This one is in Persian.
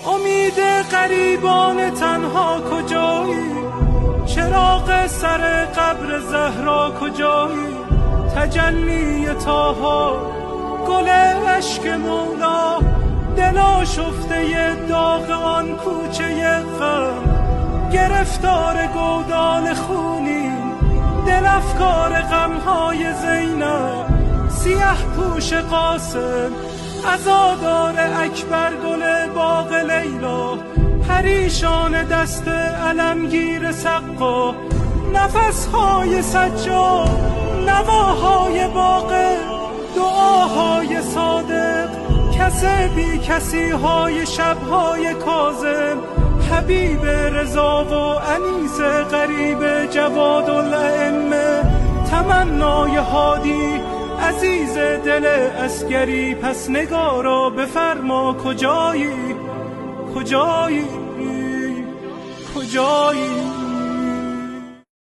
امید غریبان تنها کجایی؟ چراغ سر قبر زهرا کجایی؟ تجلی طاها گل عشق مولا، دل آشفته داغ آن کوچه غم. گرفتار گودال خونی دل افکار غمهای زینب. سیاه پوش قاسم عزادار اکبر گل باغ لیلا. پریشان دست علمگیر سقا، نفسهای سجاد نواهای باغ. دعاهای صادق کس بی کسی های شبهای کاظم. حبیب رضا و انیس غریب جواد الائمه. تمنای هادی عزیز دل عسکری. پس نگارا بفرما کجایی؟ کجایی؟ کجایی؟